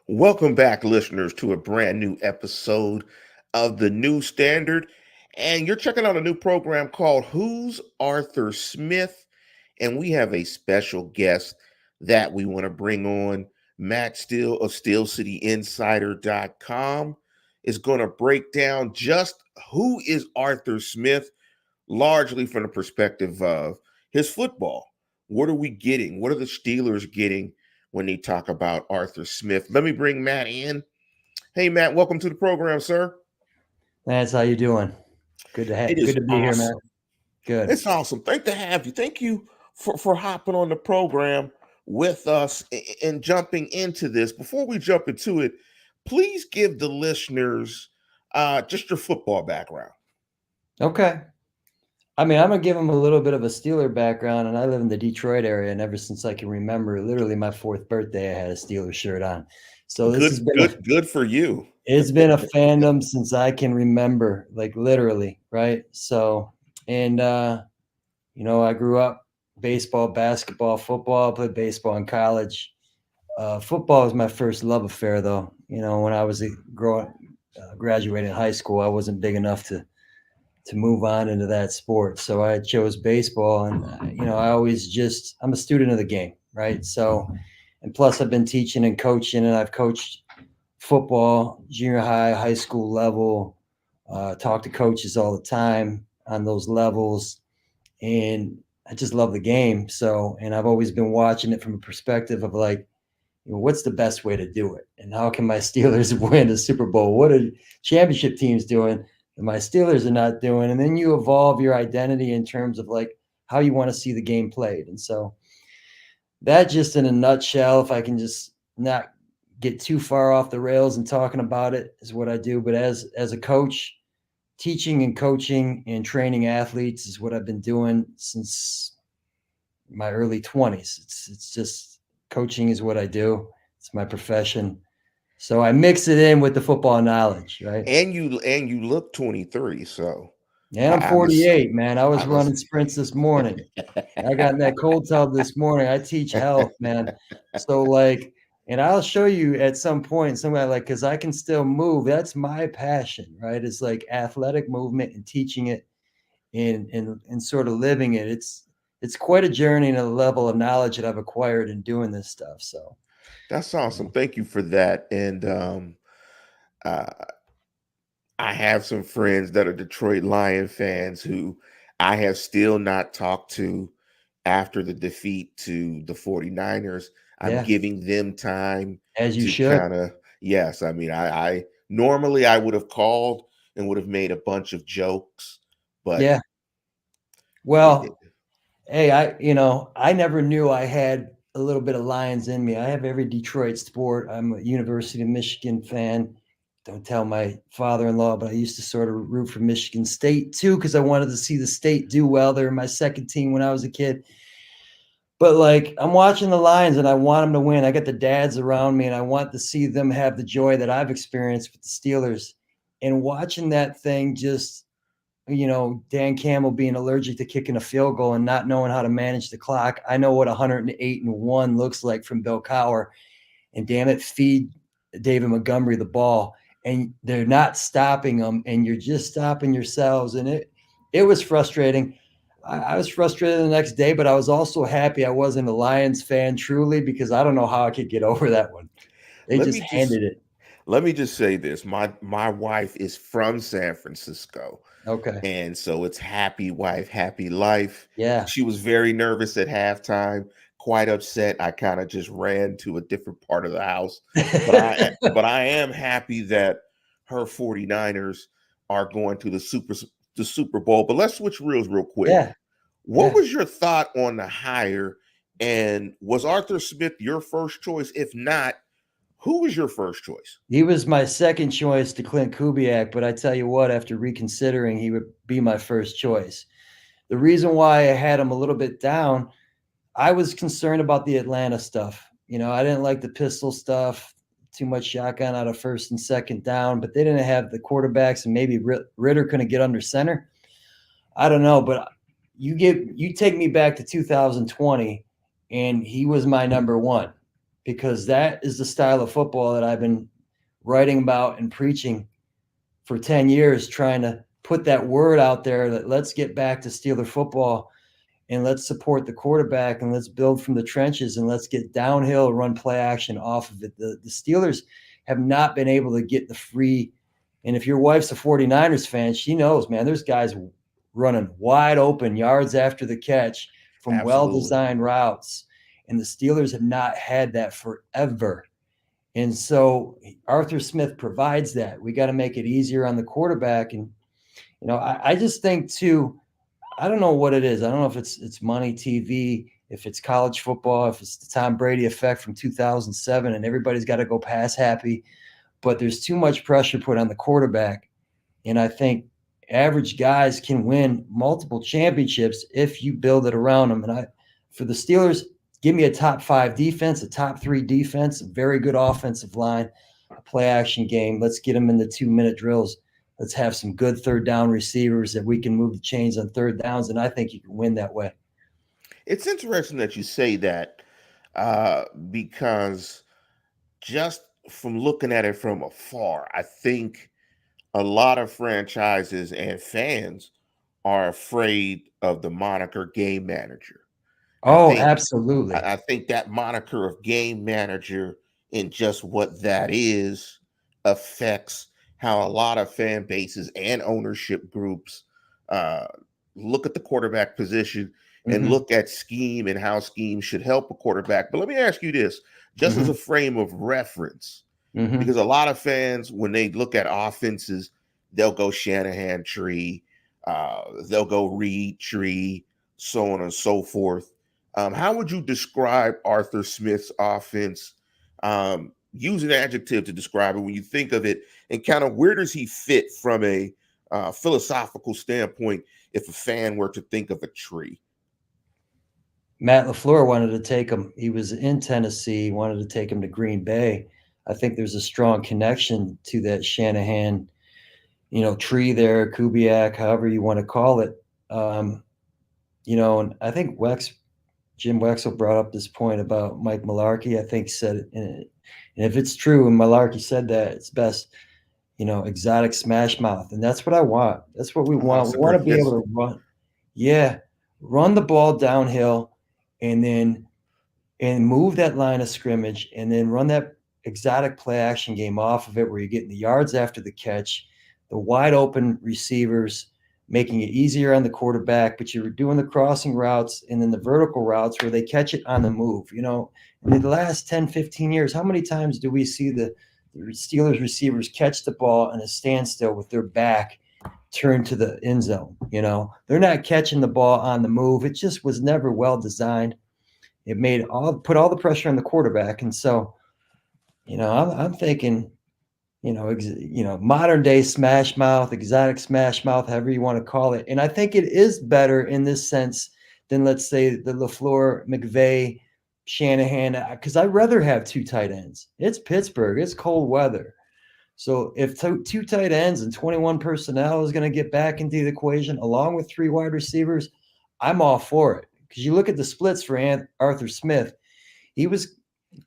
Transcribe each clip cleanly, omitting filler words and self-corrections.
Welcome back, listeners, to a brand new episode of The New Standard. And you're checking out a new program called Who's Arthur Smith? And we have a special guest that we want to bring on. Matt Steele of SteelCityInsider.com is going to break down just who is Arthur Smith, largely from the perspective of his football. What are we getting? What are the Steelers getting when they talk about Arthur Smith? Let me bring Matt in. Hey, Matt, welcome to the program, sir. Lance, how you doing? Good to It have. is Good to be here, man. awesome. Good. It's awesome. Thank to have you. Thank you for hopping on the program with us and jumping into this. Before we jump into it, please give the listeners just your football background. Okay. I'm gonna give them a little bit of a Steeler background, and I live in the Detroit area, and ever since I can remember, literally my fourth birthday, I had a Steeler shirt on. So this has Good, been good, good for you. it's been a fandom since I can remember, like literally, right? So, and I grew up baseball, basketball, football. I played baseball in college. Football was my first love affair, though. When I was graduating high school, I wasn't big enough to move on into that sport, so I chose baseball. And I'm a student of the game, right? So, and plus, I've been teaching and coaching, and I've coached football, junior high, high school level. Talk to coaches all the time on those levels, and I just love the game. So, and I've always been watching it from a perspective of like, what's the best way to do it? And how can my Steelers win a Super Bowl? What are championship teams doing that my Steelers are not doing? And then you evolve your identity in terms of like how you want to see the game played. And so that, just in a nutshell, if I can just not get too far off the rails and talking about it, is what I do. But as a coach, teaching and coaching and training athletes is what I've been doing since my early 20s. It's just coaching is what I do. It's my profession. So I mix it in with the football knowledge, right? And you look 23, so And I'm I'm a, 48, man. I was I'm a, running sprints this morning. I got in that cold tub this morning. I teach health, man. So like, and I'll show you at some point, somebody like, because I can still move. That's my passion, right? It's like athletic movement and teaching it and sort of living it. It's quite a journey and a level of knowledge that I've acquired in doing this stuff. So That's awesome. Thank you for that. And uh, I have some friends that are Detroit Lion fans who I have still not talked to after the defeat to the 49ers. I'm yeah, giving them time as you to should. kind of, yes, I mean, I normally I would have called and would have made a bunch of jokes, but Yeah. it, Well, hey, I never knew I had a little bit of Lions in me. I have every Detroit sport. I'm a University of Michigan fan. Don't tell my father-in-law, but I used to sort of root for Michigan State too because I wanted to see the state do well. They were my second team when I was a kid. But like, I'm watching the Lions and I want them to win. I got the dads around me and I want to see them have the joy that I've experienced with the Steelers. And watching that thing just, Dan Campbell being allergic to kicking a field goal and not knowing how to manage the clock. I know what 108-1 looks like from Bill Cowher. And damn it, feed David Montgomery the ball. And they're not stopping them, and you're just stopping yourselves. And it was frustrating. I was frustrated the next day, but I was also happy I wasn't a Lions fan truly, because I don't know how I could get over that one. They let just me just handed it. let me just say this. My wife is from San Francisco. Okay. And so it's happy wife, happy life. Yeah. She was very nervous at halftime, quite upset. I kind of just ran to a different part of the house. But I am happy that her 49ers are going to the Super Bowl. But let's switch real quick. Yeah. What Yeah. was your thought on the hire? And was Arthur Smith your first choice? If not, who was your first choice? He was my second choice to Clint Kubiak, but I tell you what, after reconsidering, he would be my first choice. The reason why I had him a little bit down, I was concerned about the Atlanta stuff. I didn't like the pistol stuff, too much shotgun out of first and second down, but they didn't have the quarterbacks, and maybe Ritter couldn't get under center. I don't know, but you take me back to 2020, and he was my number one. because that is the style of football that I've been writing about and preaching for 10 years, trying to put that word out there that let's get back to Steeler football and let's support the quarterback and let's build from the trenches and let's get downhill, run play action off of it. The Steelers have not been able to get the free. And if your wife's a 49ers fan, she knows, man, there's guys running wide open yards after the catch from Absolutely. well-designed routes. And the Steelers have not had that forever. And so Arthur Smith provides that. We got to make it easier on the quarterback. And, I just think too, I don't know what it is. I don't know if it's money, TV, if it's college football, if it's the Tom Brady effect from 2007 and everybody's got to go pass happy, but there's too much pressure put on the quarterback. And I think average guys can win multiple championships if you build it around them. And for the Steelers, give me a top 5 defense, a top 3 defense, a very good offensive line, a play action game. Let's get them in the 2-minute drills. Let's have some good third down receivers that we can move the chains on third downs, and I think you can win that way. It's interesting that you say that because just from looking at it from afar, I think a lot of franchises and fans are afraid of the moniker game manager. I Oh, think absolutely. I think that moniker of game manager and just what that is affects how a lot of fan bases and ownership groups uh, look at the quarterback position and Mm-hmm. look at scheme and how scheme should help a quarterback. But let me ask you this, just as Mm-hmm. a frame of reference, Mm-hmm. because a lot of fans, when they look at offenses, they'll go Shanahan tree, they'll go Reed tree, so on and so forth. How would you describe Arthur Smith's offense? Use an adjective to describe it when you think of it, and kind of where does he fit from a philosophical standpoint if a fan were to think of a tree? Matt LaFleur wanted to take him. He was in Tennessee, wanted to take him to Green Bay. I think there's a strong connection to that Shanahan, tree there, Kubiak, however you want to call it. And I think Jim Wexel brought up this point about Mike Mularkey. I think said it, and if it's true, and Mularkey said that, it's best, exotic smash mouth, and that's what I want. That's what we Oh, want. that's We a want great. to be able to run, yeah, run the ball downhill, and then move that line of scrimmage, and then run that exotic play action game off of it, where you're getting the yards after the catch, the wide open receivers, making it easier on the quarterback, but you're doing the crossing routes and then the vertical routes where they catch it on the move. In the last 10, 15 years, how many times do we see the Steelers receivers catch the ball in a standstill with their back turned to the end zone? They're not catching the ball on the move. It just was never well designed. It put all the pressure on the quarterback. And so, I'm thinking, modern day smash mouth, exotic smash mouth, however you want to call it. And I think it is better in this sense than, let's say, the LaFleur, McVay, Shanahan, because I'd rather have 2 tight ends. It's Pittsburgh. It's cold weather. So if 2 tight ends and 21 personnel is going to get back into the equation along with 3 wide receivers, I'm all for it. Because you look at the splits for Arthur Smith, he was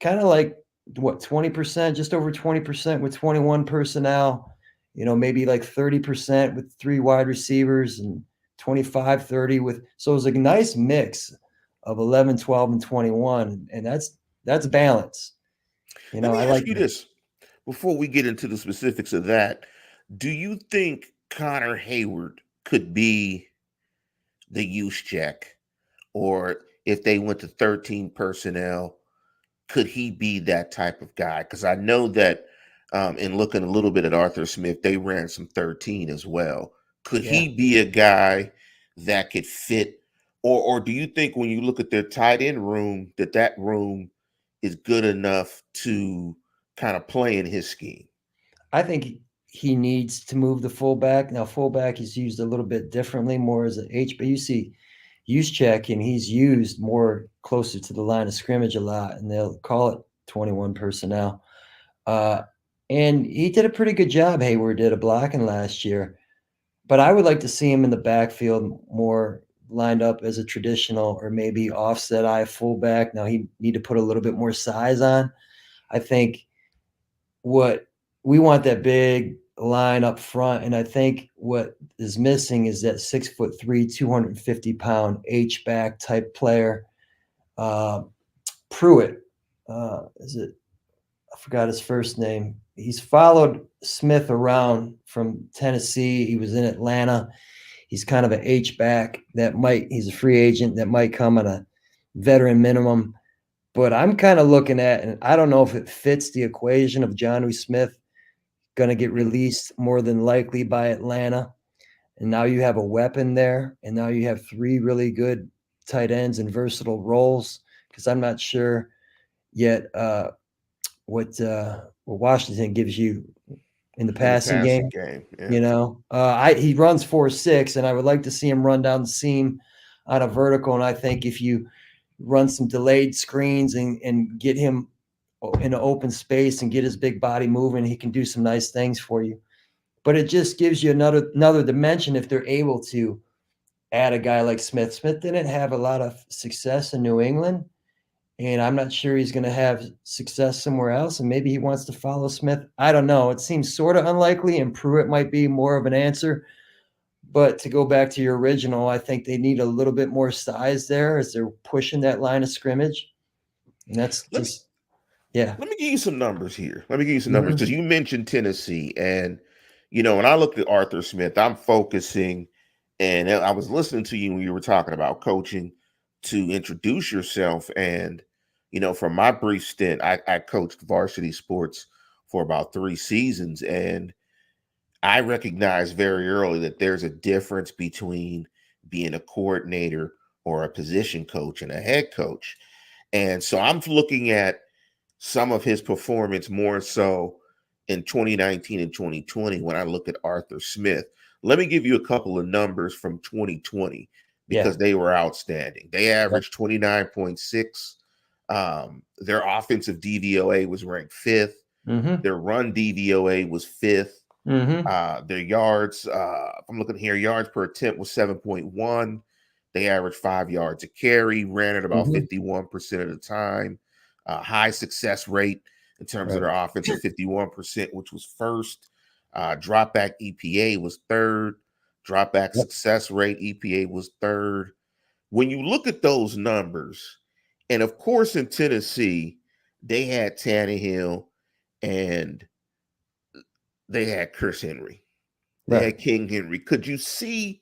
kind of like, 20%, just over 20% with 21 personnel, maybe like 30% with 3 wide receivers and 25-30 with, so it was a nice mix of 11, 12, and 21. And that's balance. Let me I ask like you that. this before we get into the specifics of that. Do you think Connor Hayward could be the use check, or if they went to 13 personnel, could he be that type of guy? Because I know that in looking a little bit at Arthur Smith, they ran some 13 as well. Could Yeah. he be a guy that could fit? Or do you think when you look at their tight end room, that room is good enough to kind of play in his scheme? I think he needs to move the fullback. Now, fullback is used a little bit differently, more as an H, but you see use check, and he's used more closer to the line of scrimmage a lot, and they'll call it 21 personnel. Uh, and he did a pretty good job. Hayward did a blocking last year, but I would like to see him in the backfield more lined up as a traditional or maybe offset eye fullback. Now he need to put a little bit more size on. I think what we want that big line up front, and I think what is missing is that 6'3", 250-pound H back type player. Pruitt, is it? I forgot his first name. He's followed Smith around from Tennessee. He was in Atlanta. He's kind of an H back he's a free agent that might come on a veteran minimum. But I'm kind of looking at, and I don't know if it fits the equation of Jonnu Smith going to get released more than likely by Atlanta. And now you have a weapon there. And now you have three really good tight ends in versatile roles. Because I'm not sure yet what Washington gives you in the In the passing passing game. game. Yeah. He runs 4.6, and I would like to see him run down the seam on a vertical. And I think if you run some delayed screens and get him in an open space and get his big body moving, he can do some nice things for you. But it just gives you another dimension if they're able to add a guy like Smith. Smith didn't have a lot of success in New England, and I'm not sure he's going to have success somewhere else. And maybe he wants to follow Smith. I don't know. It seems sort of unlikely, and Pruitt might be more of an answer. But to go back to your original, I think they need a little bit more size there as they're pushing that line of scrimmage. And that's Let me just, yeah. let me give you some numbers here. Let me give you some numbers Mhm. because you mentioned Tennessee, and when I looked at Arthur Smith, I'm focusing, and I was listening to you when you were talking about coaching to introduce yourself, and from my brief stint, I coached varsity sports for about 3 seasons, and I recognized very early that there's a difference between being a coordinator or a position coach and a head coach. And so I'm looking at some of his performance more so in 2019 and 2020 when I look at Arthur Smith. Let me give you a couple of numbers from 2020 Yeah. because they were outstanding. They averaged 29.6. Their offensive DVOA was ranked fifth. Mm-hmm. Their run DVOA was fifth. Mm-hmm. Their yards, if I'm looking here, yards per attempt was 7.1. They averaged 5 yards a carry, ran it about Mm-hmm. 51% of the time. High success rate in terms of Right. their offense at 51%, which was first. Dropback EPA was third. Dropback Yep. success rate EPA was third. When you look at those numbers, and of course in Tennessee, they had Tannehill and they had Chris Henry. They Right. had King Henry. Could you see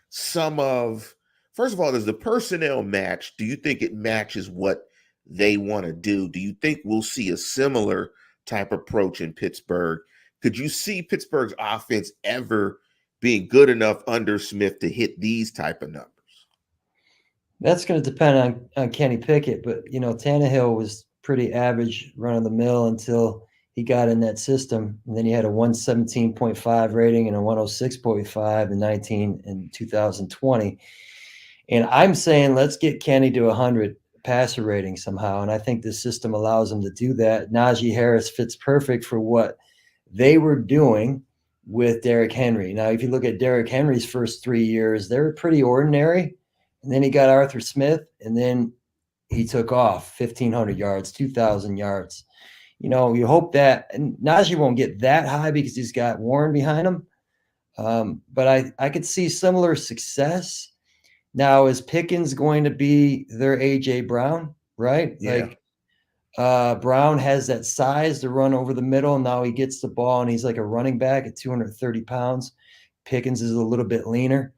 some of, first of all, does the personnel match? Do you think it matches what they want to do? Do you think we'll see a similar type approach in Pittsburgh? Could you see Pittsburgh's offense ever being good enough under Smith to hit these type of numbers? That's going to depend on Kenny Pickett, but Tannehill was pretty average, run of the mill until he got in that system, and then he had a 117.5 rating and a 106.5 in 19 and 2020. And I'm saying let's get Kenny to 100 passer rating somehow, and I think the system allows him to do that. Najee Harris fits perfect for what they were doing with Derrick Henry. Now, if you look at Derrick Henry's first 3 years, they were pretty ordinary. And then he got Arthur Smith, and then he took off 1,500 yards, 2,000 yards. You hope that, and Najee won't get that high because he's got Warren behind him. But I could see similar success. Now, is Pickens going to be their A.J. Brown, right? Yeah. Brown has that size to run over the middle. Now he gets the ball, and he's like a running back at 230 pounds. Pickens is a little bit leaner.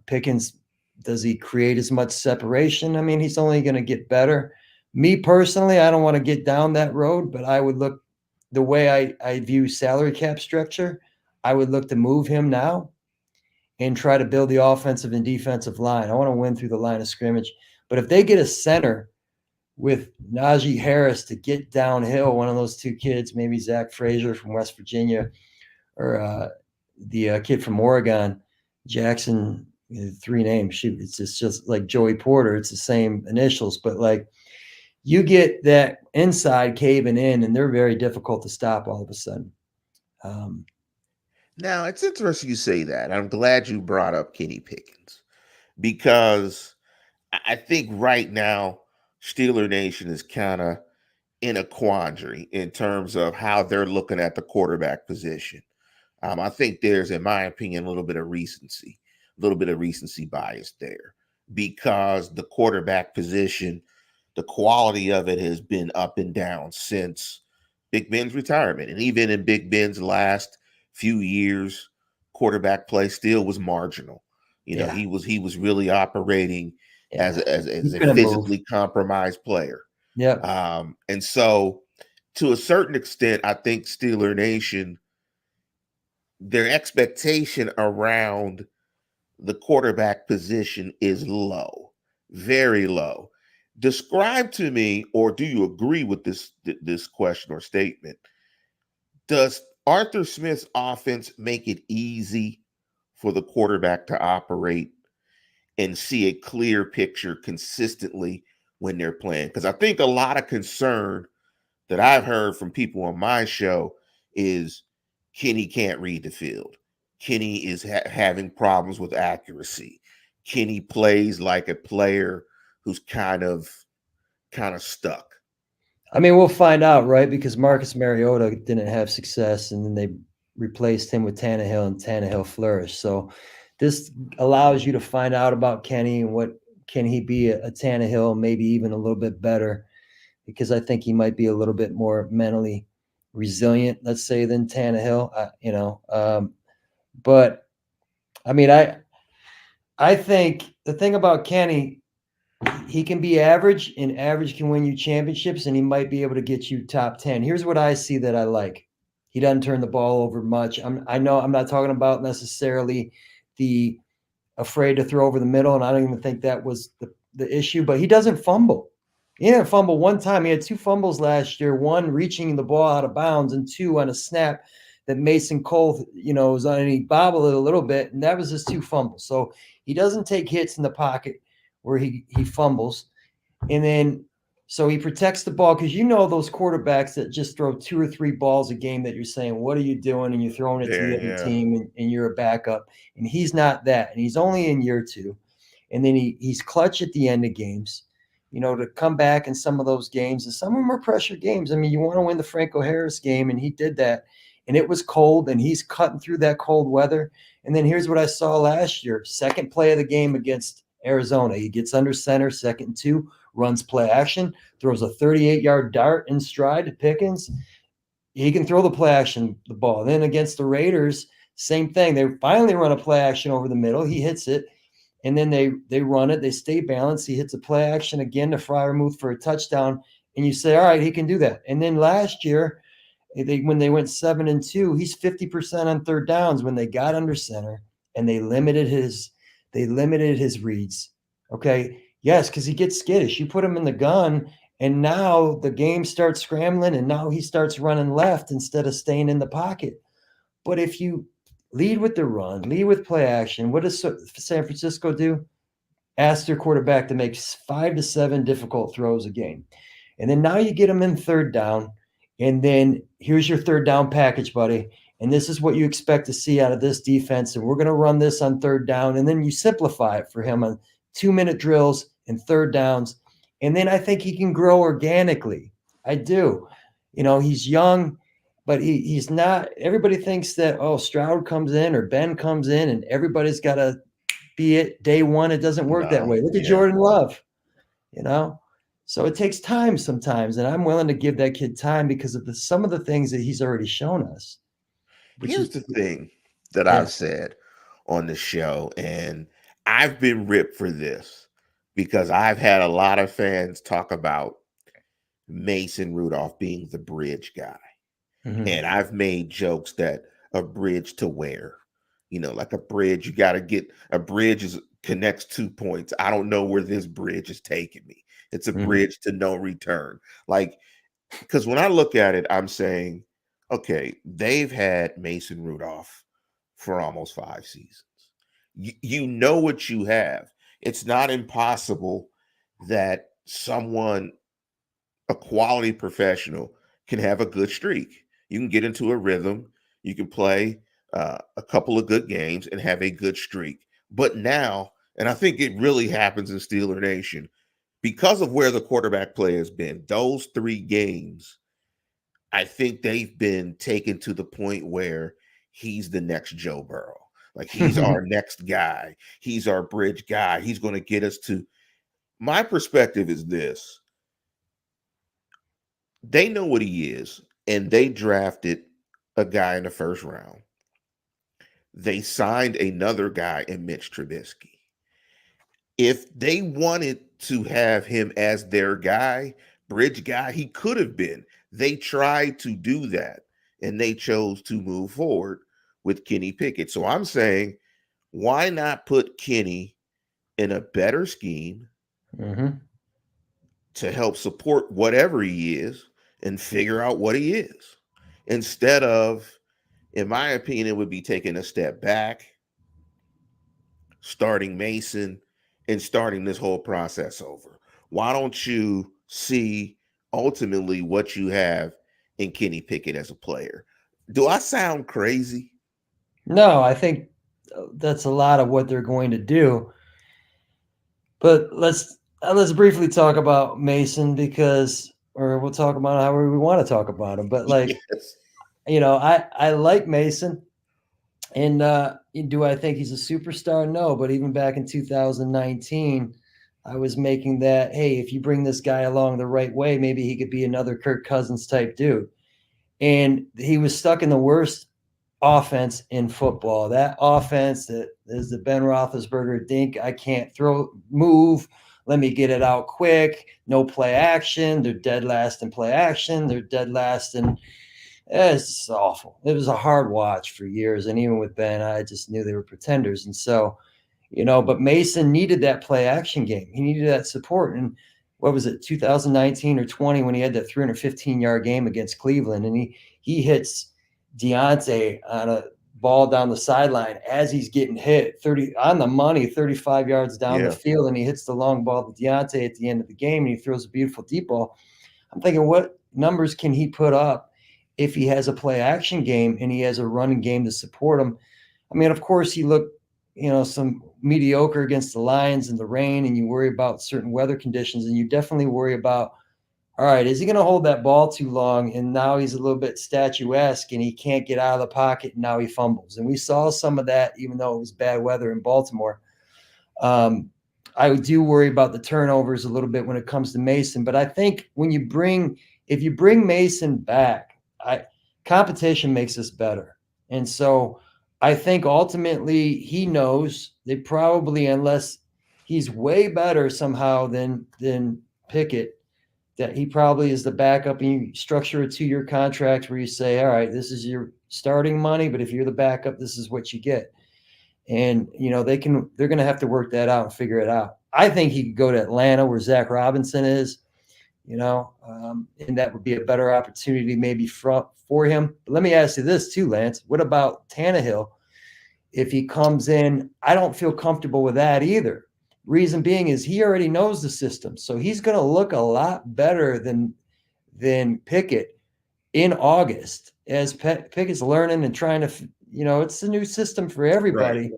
Pickens, does he create as much separation? I mean, he's only going to get better. Me personally, I don't want to get down that road, but I would look the way I view salary cap structure. I would look to move him now and try to build the offensive and defensive line. I want to win through the line of scrimmage. But if they get a center with Najee Harris to get downhill, one of those two kids, maybe Zach Frazier from West Virginia or the kid from Oregon, Jackson, 3 names. Shoot, it's just like Joey Porter. It's the same initials, but like you get that inside caving in, and they're very difficult to stop all of a sudden. Now, it's interesting you say that. I'm glad you brought up Kenny Pickens because I think right now Steeler Nation is kind of in a quandary in terms of how they're looking at the quarterback position. I think there's, in my opinion, a little bit of recency bias there because the quarterback position, the quality of it has been up and down since Big Ben's retirement. And even in Big Ben's last few years, quarterback play still was marginal. Yeah. He was really operating as Yeah. as He a couldn't move. physically compromised player. Yep. And so to a certain extent, I think Steeler Nation, their expectation around the quarterback position is low, very low. Describe to me, or do you agree with this question or statement? Does Arthur Smith's offense make it easy for the quarterback to operate and see a clear picture consistently when they're playing? Because I think a lot of concern that I've heard from people on my show is Kenny can't read the field. Kenny is having problems with accuracy. Kenny plays like a player who's kind of stuck. I mean, we'll find out, right? Because Marcus Mariota didn't have success, and then they replaced him with Tannehill, and Tannehill flourished. So this allows you to find out about Kenny and what can he be a Tannehill, maybe even a little bit better, because I think he might be a little bit more mentally resilient, let's say, than Tannehill. But I mean, I think the thing about Kenny, he can be average, and average can win you championships, and he might be able to get you top 10. Here's what I see that I like. He doesn't turn the ball over much. I know I'm not talking about necessarily the afraid to throw over the middle, and I don't even think that was the issue, but he doesn't fumble. He didn't fumble one time. He had 2 fumbles last year, one reaching the ball out of bounds and 2 on a snap that Mason Cole, was on, and he bobbled it a little bit, and that was his 2 fumbles. So he doesn't take hits in the pocket where he fumbles. And then so he protects the ball, because those quarterbacks that just throw 2 or 3 balls a game that you're saying, what are you doing? And you're throwing it to Yeah, the other yeah. team, and you're a backup. And he's not that. And he's only in year 2. And then he's clutch at the end of games, to come back in some of those games. And some of them are pressure games. I mean, you want to win the Franco Harris game, and he did that. And it was cold, and he's cutting through that cold weather. And then here's what I saw last year. Second play of the game against Arizona. He gets under center, 2nd and 2, runs play action, throws a 38-yard dart in stride to Pickens. He can throw the play action, the ball. Then against the Raiders, same thing. They finally run a play action over the middle. He hits it, and then they run it. They stay balanced. He hits a play action again to Freiermuth for a touchdown, and you say, all right, he can do that. And then last year, when they went 7 and 2, he's 50% on third downs when they got under center, and they limited his reads. Okay. Yes, because he gets skittish. You put him in the gun, and now the game starts scrambling, and now he starts running left instead of staying in the pocket. But if you lead with the run, lead with play action, what does San Francisco do? Ask their quarterback to make 5 to 7 difficult throws a game. And then now you get them in third down, and then here's your third down package, buddy. And this is what you expect to see out of this defense. And we're going to run this on third down. And then you simplify it for him on 2-minute drills and third downs. And then I think he can grow organically. I do. He's young, but he's not. Everybody thinks that, Stroud comes in or Ben comes in and everybody's got to be it day one. It doesn't work that No, way. Look at yeah. Jordan Love, So it takes time sometimes, and I'm willing to give that kid time because of some of the things that he's already shown us. Which Here's is, the thing that yeah. I've said on the show, and I've been ripped for this because I've had a lot of fans talk about Mason Rudolph being the bridge guy. Mhm. And I've made jokes that a bridge to where, like a bridge, you got to get a bridge connects 2 points. I don't know where this bridge is taking me. It's a Mhm. bridge to no return. Like, because when I look at it, I'm saying, okay, they've had Mason Rudolph for almost 5 seasons. You know what you have. It's not impossible that someone, a quality professional, can have a good streak. You can get into a rhythm. You can play a couple of good games and have a good streak. But now And I think it really happens in Steeler Nation because of where the quarterback play has been. Those 3 games, I think they've been taken to the point where he's the next Joe Burrow. Like he's our next guy. He's our bridge guy. He's going to get us to. My perspective is this: they know what he is, and they drafted a guy in the first round. They signed another guy in Mitch Trubisky. If they wanted to have him as their guy, bridge guy, he could have been. They tried to do that, and they chose to move forward with Kenny Pickett. So I'm saying, why not put Kenny in a better scheme Mm-hmm. to help support whatever he is and figure out what he is? Instead of, in my opinion, it would be taking a step back, starting Mason, and starting this whole process over. Why don't you see ultimately what you have in Kenny Pickett as a player? Do I sound crazy? No, I think that's a lot of what they're going to do. But let's briefly talk about Mason because, or we'll talk about however we want to talk about him. But like, Yes. I like Mason, and do I think he's a superstar? No, but even back in 2019, I was making that, hey, if you bring this guy along the right way, maybe he could be another Kirk Cousins type dude. And he was stuck in the worst offense in football. That offense that is the Ben Roethlisberger dink. I can't move. Let me get it out quick. No play action. They're dead last in play action. They're dead last in. It's awful. It was a hard watch for years. And even with Ben, I just knew they were pretenders. And so, but Mason needed that play action game. He needed that support. And what was it, 2019 or 20, when he had that 315-yard game against Cleveland, and he hits Deontay on a ball down the sideline as he's getting hit 30 on the money, 35 yards down the Yeah. field, and he hits the long ball to Deontay at the end of the game, and he throws a beautiful deep ball. I'm thinking, what numbers can he put up if he has a play action game and he has a running game to support him? I mean, of course, he looked, some mediocre against the Lions in the rain, and you worry about certain weather conditions, and you definitely worry about, all right, is he going to hold that ball too long? And now he's a little bit statuesque and he can't get out of the pocket. And now he fumbles. And we saw some of that, even though it was bad weather in Baltimore. I do worry about the turnovers a little bit when it comes to Mason. But I think if you bring Mason back, competition makes us better. And so I think ultimately he knows they probably, unless he's way better somehow than Pickett, that he probably is the backup, and you structure a 2-year contract where you say, all right, this is your starting money, but if you're the backup, this is what you get. And, they're going to have to work that out and figure it out. I think he could go to Atlanta where Zach Robinson is, and that would be a better opportunity maybe for him. But let me ask you this too, Lance. What about Tannehill? If he comes in, I don't feel comfortable with that either. Reason being is he already knows the system. So he's going to look a lot better than Pickett in August as Pickett's learning and trying to, it's a new system for everybody. Right.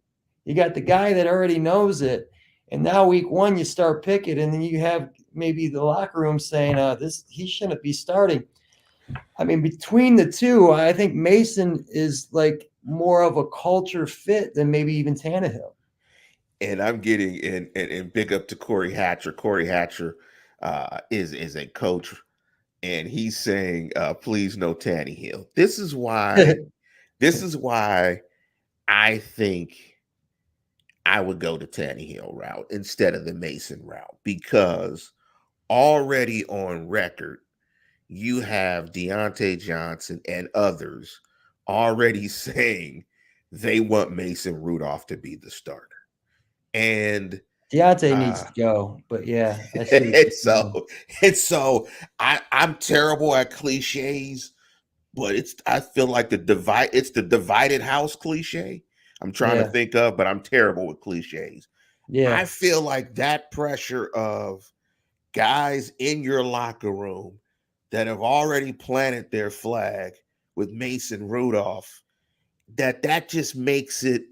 You got the guy that already knows it. And now week 1, you start Pickett, and then you have maybe the locker room saying, he shouldn't be starting. I mean, between the two, I think Mason is like more of a culture fit than maybe even Tannehill. And I'm getting and big up to Corey Hatcher. Corey Hatcher is a coach, and he's saying, please no Tannehill. This is why I think I would go the Tannehill route instead of the Mason route, because already on record, you have Deontay Johnson and others already saying they want Mason Rudolph to be the starter. And Deontay needs to go, but yeah, I see what you're saying. so I'm terrible at cliches, but I feel like it's the divided house cliche I'm trying to Yeah, think of, but I'm terrible with cliches. I yeah, feel like that pressure of guys in your locker room that have already planted their flag with Mason Rudolph, that just makes it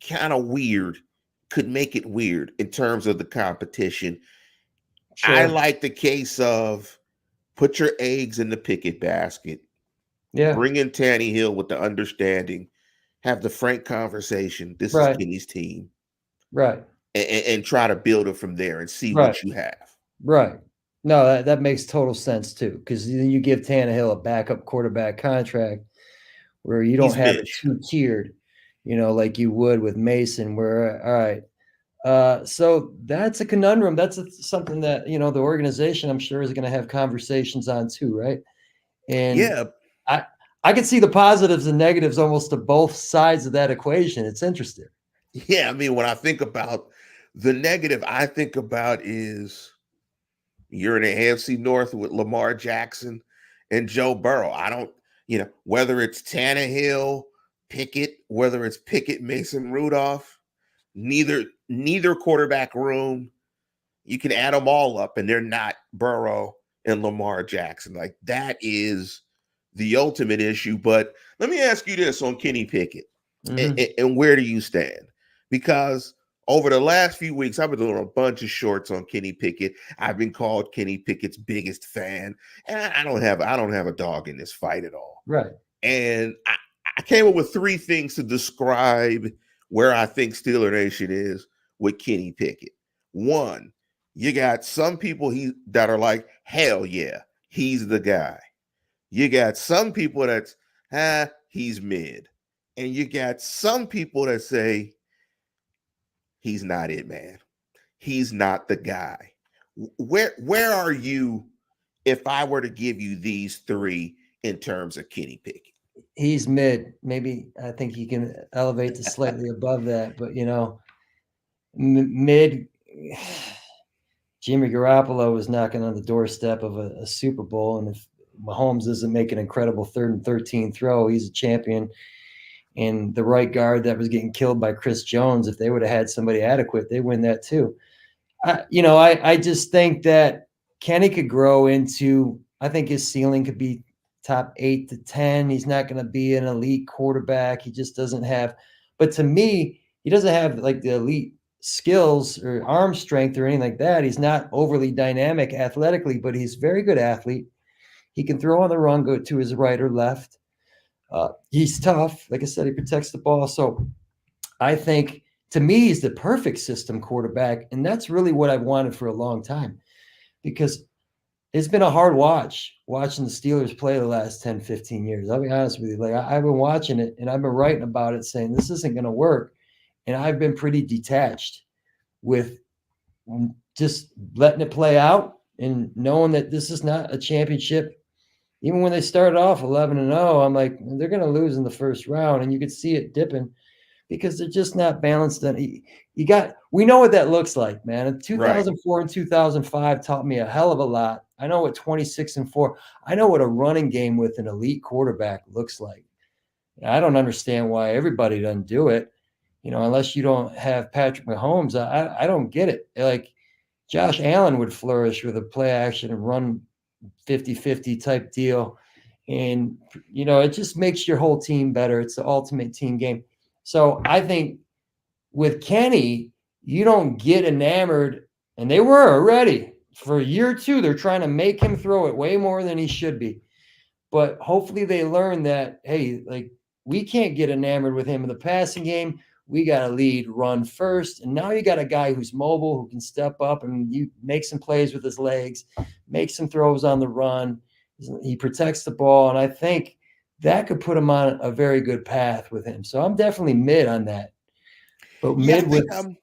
kind of weird could make it weird in terms of the competition. I Sure. like the case of put your eggs in the Pickett basket, Yeah. bring in Tannehill with the understanding, have the frank conversation. This is Right. Kenny's team, Right. and try to build it from there and see Right. what you have. Right. No, that makes total sense too, because then you give Tannehill a backup quarterback contract where you don't He's have it Mitch. 2-tiered, like you would with Mason, where, all right. So that's a conundrum. That's something that, the organization, I'm sure, is going to have conversations on too, right? And Yeah, I I can see the positives and negatives almost to both sides of that equation. It's interesting. yeah. I mean, when I think about the negative, I think about is you're in the AFC North with Lamar Jackson and Joe Burrow. I don't, whether it's Tannehill, Pickett, whether it's Pickett, Mason Rudolph, neither quarterback room. You can add them all up, and they're not Burrow and Lamar Jackson. Like that is the ultimate issue. But let me ask you this on Kenny Pickett, and, Mhm. and where do you stand? Because over the last few weeks, I've been doing a bunch of shorts on Kenny Pickett. I've been called Kenny Pickett's biggest fan, and I don't have a dog in this fight at all. Right. And I came up with three things to describe where I think Steeler Nation is with Kenny Pickett. One, you got some people that are like, hell yeah, he's the guy. You got some people that's, he's mid. And you got some people that say, he's not it, man. He's not the guy. Where are you if I were to give you these three in terms of Kenny Pickett? He's mid. Maybe I think he can elevate to slightly above that, but mid. Jimmy Garoppolo was knocking on the doorstep of a Super Bowl, and if Mahomes doesn't make an incredible 3rd and 13 throw, he's a champion. And the right guard that was getting killed by Chris Jones, if they would have had somebody adequate, they win that too. I just think that Kenny could grow into. I think his ceiling could be top 8 to 10. He's not going to be an elite quarterback. He just doesn't have. But to me, he doesn't have like the elite skills or arm strength or anything like that. He's not overly dynamic athletically, but he's a very good athlete. He can throw on the run, go to his right or left. He's tough. Like I said, he protects the ball. So I think to me, he's the perfect system quarterback. And that's really what I've wanted for a long time because it's been a hard watching the Steelers play the last 10, 15 years. I'll be honest with you. Like I've been watching it and I've been writing about it saying this isn't going to work. And I've been pretty detached with just letting it play out and knowing that this is not a championship. Even when they started off 11-0, I'm like, they're going to lose in the first round. And you could see it dipping because they're just not balanced. We know what that looks like, man. In Right. 2004 and 2005 taught me a hell of a lot. I know what 26-4, I know what a running game with an elite quarterback looks like. I don't understand why everybody doesn't do it, unless you don't have Patrick Mahomes. I don't get it. Like Josh Allen would flourish with a play action and run 50-50 type deal. And, it just makes your whole team better. It's the ultimate team game. So I think with Kenny, you don't get enamored, and they were already for a year or two. They're trying to make him throw it way more than he should be. But hopefully they learn that, hey, like we can't get enamored with him in the passing game. We got to lead run first. And now you got a guy who's mobile, who can step up and you make some plays with his legs, make some throws on the run. He protects the ball. And I think that could put him on a very good path with him. So I'm definitely mid on that. But Yeah, I mid think with I'm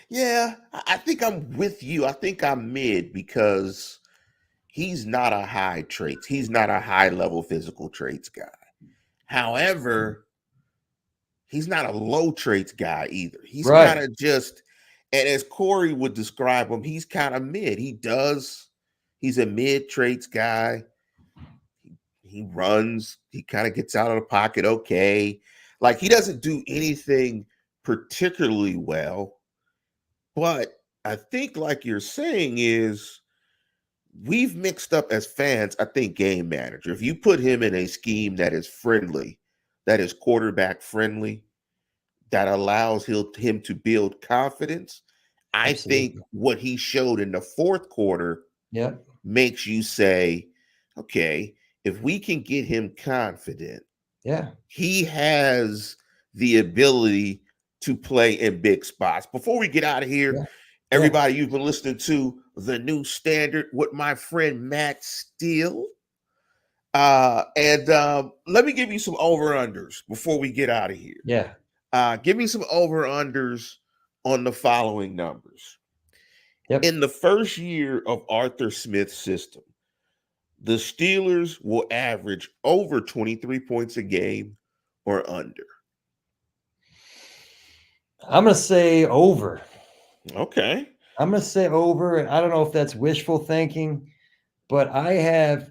yeah, I think I'm with you. I think I'm mid because he's not a high traits. He's not a high level physical traits guy. However, he's not a low traits guy either. He's kind right. of just, and as Corey would describe him, he's kind of mid. He's a mid traits guy. He runs, he kind of gets out of the pocket okay. Like he doesn't do anything particularly well, but I think, like you're saying, is we've mixed up as fans, I think, game manager. If you put him in a scheme that is friendly, that is quarterback friendly, that allows him to build confidence. I think Absolutely. what he showed in the fourth quarter Yep. makes you say, okay, if we can get him confident, Yeah. he has the ability to play in big spots. Before we get out of here, Yeah. Yeah. everybody, you've been listening to The New Standard with my friend Matt Steele. And let me give you some over-unders before we get out of here. Yeah. Give me some over-unders on the following numbers. Yep. In the first year of Arthur Smith's system, the Steelers will average over 23 points a game or under. I'm gonna say over. Okay. I'm gonna say over. I don't know if that's wishful thinking, but I have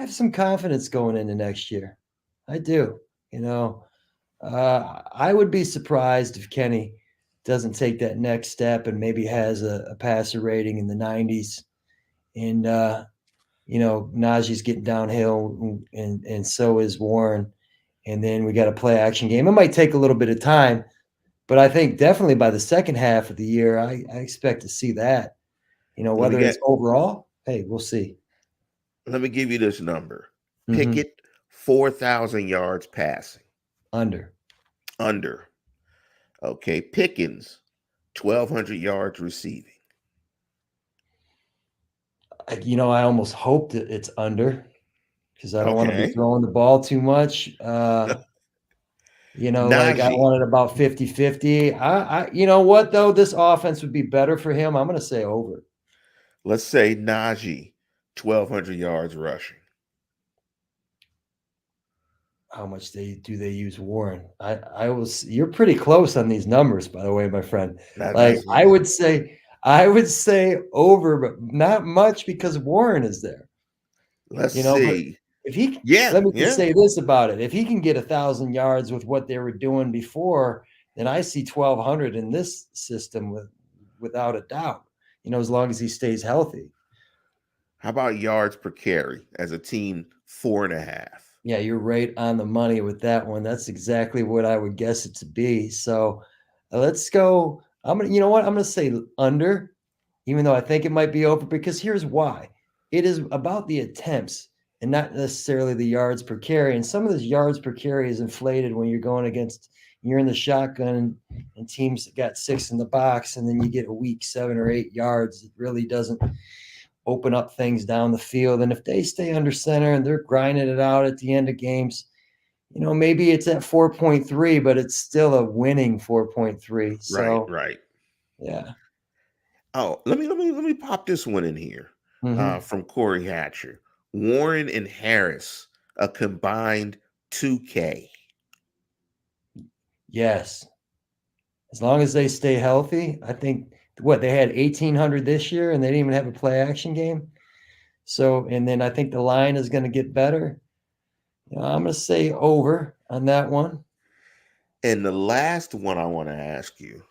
some confidence going into next year. I do. You know, I would be surprised if Kenny doesn't take that next step and maybe has a passer rating in the 90s. And Najee's getting downhill, and so is Warren. And then we got a play action game. It might take a little bit of time, but I think definitely by the second half of the year, I expect to see that. Let me Whether it's get overall, hey, we'll see. let me give you this number. Hmm. Pickett, 4,000 yards passing. Under. Under. Okay. Pickens, 1,200 yards receiving. I almost hope that it's under because I don't want to be Okay. throwing the ball too much. Like I Najee, wanted about 50-50. You know what though? This offense would be better for him. I'm going to say over. let's say Najee, 1,200 yards rushing. How much do they use Warren? You're pretty close on these numbers, by the way, my friend. Like That's I would say over, but not much because Warren is there. let's But see. if he Yeah, let me just yeah. say this about it. If he can get 1,000 yards with what they were doing before, then I see 1,200 in this system without a doubt. As long as he stays healthy. How about yards per carry as a team? 4.5. Yeah, you're right on the money with that one. That's exactly what I would guess it to be. So let's go. You know what? I'm gonna say under, even though I think it might be over, because here's why. It is about the attempts and not necessarily the yards per carry. And some of those yards per carry is inflated when you're in the shotgun and teams got 6 in the box, and then you get a weak 7 or 8 yards. It really doesn't open up things down the field. And if they stay under center and they're grinding it out at the end of games, maybe it's at 4.3, but it's still a winning 4.3. Right, So right. yeah. Oh, let me pop this one in here Hmm. from Corey Hatcher. Warren and Harris, a combined 2K. Yes. As long as they stay healthy, I think what they had 1,800 this year and they didn't even have a play action game. So, and then I think the line is going to get better. I'm going to say over on that one. And the last one I want to ask you,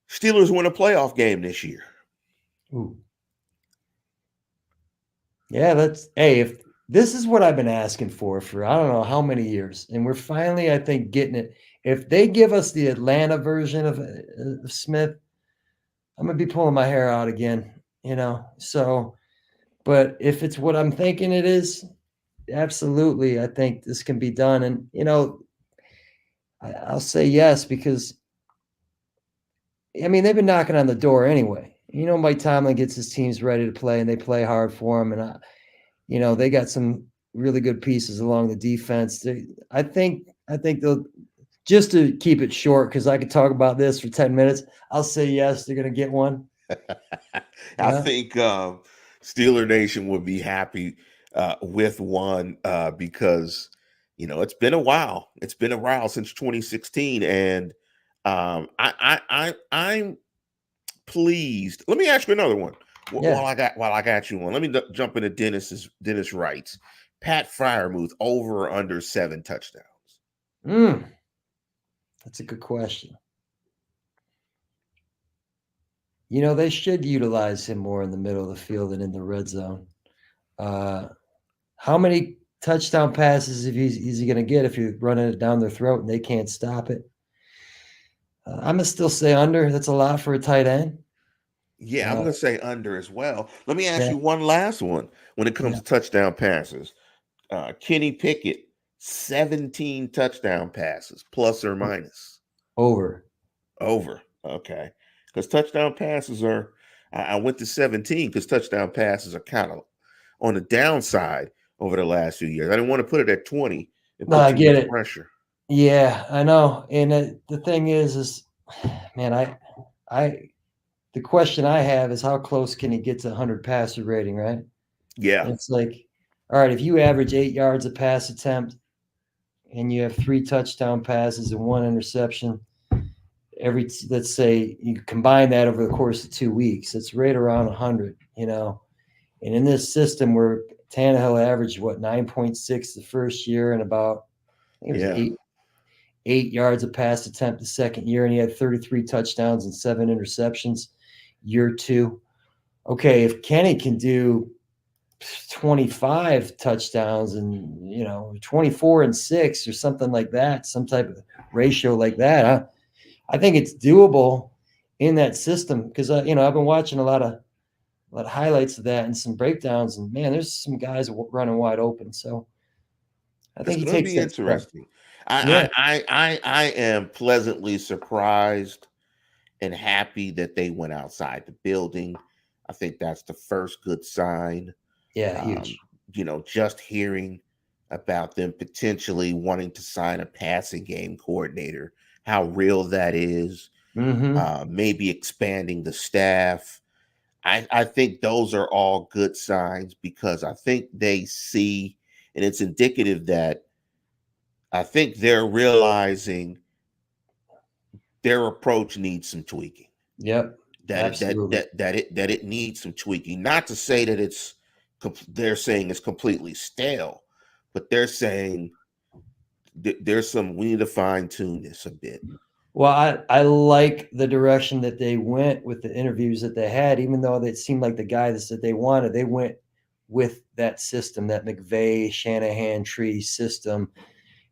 Steelers win a playoff game this year. Ooh. Yeah, if this is what I've been asking for I don't know how many years, and we're finally, I think, getting it. If they give us the Atlanta version of Smith, I'm gonna be pulling my hair out again, So, but if it's what I'm thinking it is, absolutely, I think this can be done. And I'll say yes because I mean they've been knocking on the door anyway. Mike Tomlin gets his teams ready to play, and they play hard for him, and they got some really good pieces along the defense. I think they'll just to keep it short because I could talk about this for 10 minutes. I'll say yes, they're going to get one. I Yeah. think Steeler Nation would be happy with one because it's been a while. It's been a while since 2016, and I'm pleased. Let me ask you another one. Yeah. While I got you one, let me jump into Dennis writes, Pat Fryermuth over or under 7 touchdowns. That's a good question. They should utilize him more in the middle of the field and in the red zone. How many touchdown passes if he's going to get if you're running it down their throat and they can't stop it. I'm gonna still say under. That's a lot for a tight end. Yeah, I'm going to say under as well. Let me ask Yeah, you one last one when it comes yeah, to touchdown passes. Kenny Pickett, 17 touchdown passes, plus or minus. over. Over. Okay. Because touchdown passes are, I went to 17 because touchdown passes are kind of on the downside over the last few years. I didn't want to put it at 20 and No, put I too get much it. pressure. Yeah, I know. And the thing is, man, the question I have is how close can he get to 100 passer rating, right? Yeah. And it's like, all right, if you average 8 yards a pass attempt and you have 3 touchdown passes and 1 interception, let's say you combine that over the course of 2 weeks, it's right around 100, And in this system where Tannehill averaged 9.6 the first year and about I think it was Yeah. 8 yards a pass attempt the second year, and he had 33 touchdowns and 7 interceptions year 2. Okay, if Kenny can do 25 touchdowns and 24 and 6 or something like that, some type of ratio like that, I think it's doable in that system because I've been watching a lot of highlights of that and some breakdowns, and man, there's some guys running wide open. So I It's think he going to takes be that step. interesting. Yeah, I am pleasantly surprised and happy that they went outside the building. I think that's the first good sign. yeah, Um, huge. just hearing about them potentially wanting to sign a passing game coordinator, how real that is, Mm-hmm. maybe expanding the staff. I think those are all good signs because I think they see, and it's indicative that I think they're realizing their approach needs some tweaking. Yep, absolutely. That it needs some tweaking. Not to say that they're saying it's completely stale, but they're saying there's some we need to fine tune this a bit. Well, I like the direction that they went with the interviews that they had, even though it seemed like the guys that they wanted, they went with that system, that McVay, Shanahan tree system.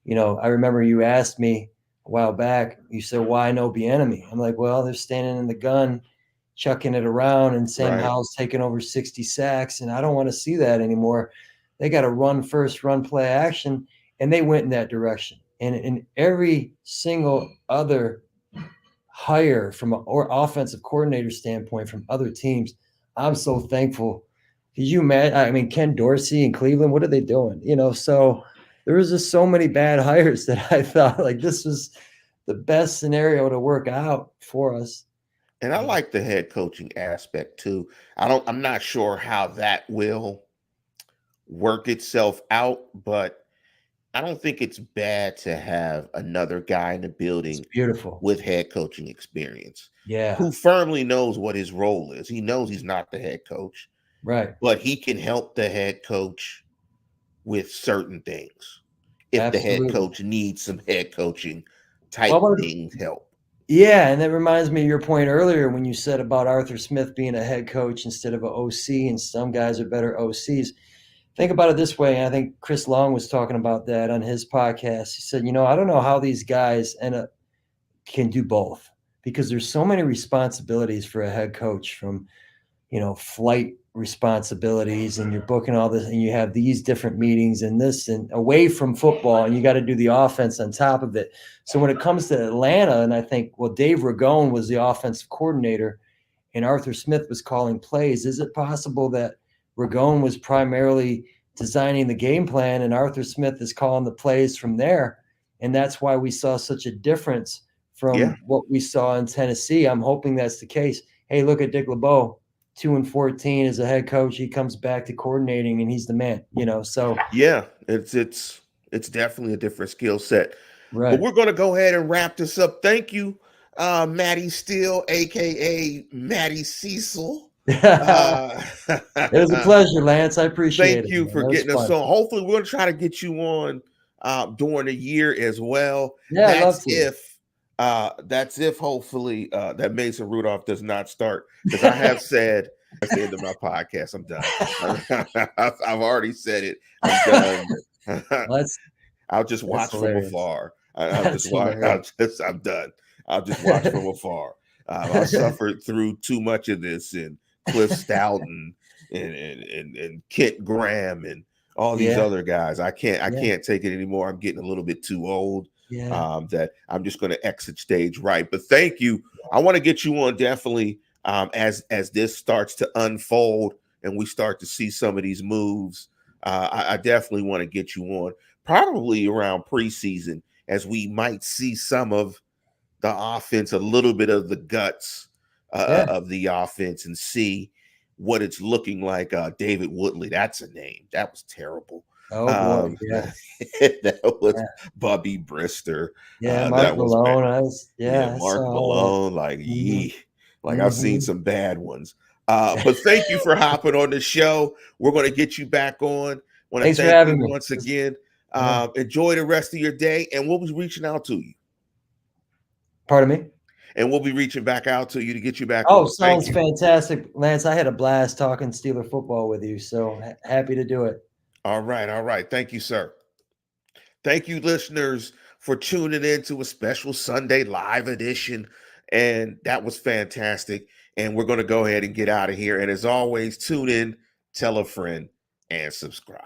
I remember you asked me a while back, you said, why no Bieniemy? I'm like, well, they're standing in the gun, chucking it around, and Sam Right. Howell's taking over 60 sacks, and I don't want to see that anymore. They got to run first, run play action, and they went in that direction. And in every single other hire from an offensive coordinator standpoint from other teams, I'm so thankful. Did you imagine? I mean, Ken Dorsey in Cleveland, what are they doing? So there was just so many bad hires that I thought like this was the best scenario to work out for us. And I like the head coaching aspect too. I'm not sure how that will work itself out, but I don't think it's bad to have another guy in the It's building beautiful. with head coaching experience Yeah, who firmly knows what his role is. He knows he's not the head coach, right. but he can help the head coach with certain things if the head Absolutely. coach needs some head coaching Well, type things help. yeah, and that reminds me of your point earlier when you said about Arthur Smith being a head coach instead of an OC, and some guys are better OCs. Think about it this way, and I think Chris Long was talking about that on his podcast. He said, I don't know how these guys can do both because there's so many responsibilities for a head coach from flight responsibilities, and you're booking all this and you have these different meetings and this and away from football, and you got to do the offense on top of it. So when it comes to Atlanta, and I think, well, Dave Ragone was the offensive coordinator and Arthur Smith was calling plays. Is it possible that Ragone was primarily designing the game plan and Arthur Smith is calling the plays from there? And that's why we saw such a difference Yeah. from what we saw in Tennessee. I'm hoping that's the case. Hey, look at Dick LeBeau, 2-14 as a head coach. He comes back to coordinating and he's the man, so Yeah, it's definitely a different skill set. But right. we're going to go ahead and wrap this up. Thank you, Maddie Steele, aka Maddie Cecil. It was a pleasure, Lance. I appreciate Thank it, you man. for That was getting us fun. on. Hopefully, we're going to try to get you on during the year as well. Yeah, I'd love to. That's if hopefully that Mason Rudolph does not start, because I have said that's the end of my podcast. I'm done. I've already said it. I'm done. That's I'll just that's watch from hilarious. afar. I'll That's just watch. I'll hilarious. just. I'm done. I'll just watch from afar. I suffered through too much of this, and Cliff Stoughton, and Kent Graham, and all these Yeah, other guys. I can't. I yeah, can't take it anymore. I'm getting a little bit too old. yeah, That I'm just going to exit stage right. But thank you. I want to get you on definitely as this starts to unfold and we start to see some of these moves. I definitely want to get you on probably around preseason as we might see some of the offense, a little bit of the guts yeah. of the offense, and see what it's looking like. David Woodley, that's a name. That was terrible. Oh boy, yeah, That was yeah, Bubby Brister. yeah. Mark That was bad. Malone. Yeah, I Mark saw all that. Malone, like, Hmm. yee. Like, I've seen Hmm. some bad ones. But thank you for hopping on the show. We're going to get you back on. Want to Thanks for thank you having me. once again. Yeah. Enjoy the rest of your day, and we'll be reaching out to you. Pardon me. And we'll be reaching back out to you to get you back Oh, on. Thank sounds you. fantastic, Lance. I had a blast talking Steeler football with you. So happy to do it. All right. All right. Thank you, sir. Thank you, listeners, for tuning in to a special Sunday live edition. And that was fantastic. And we're going to go ahead and get out of here. And as always, tune in, tell a friend, and subscribe.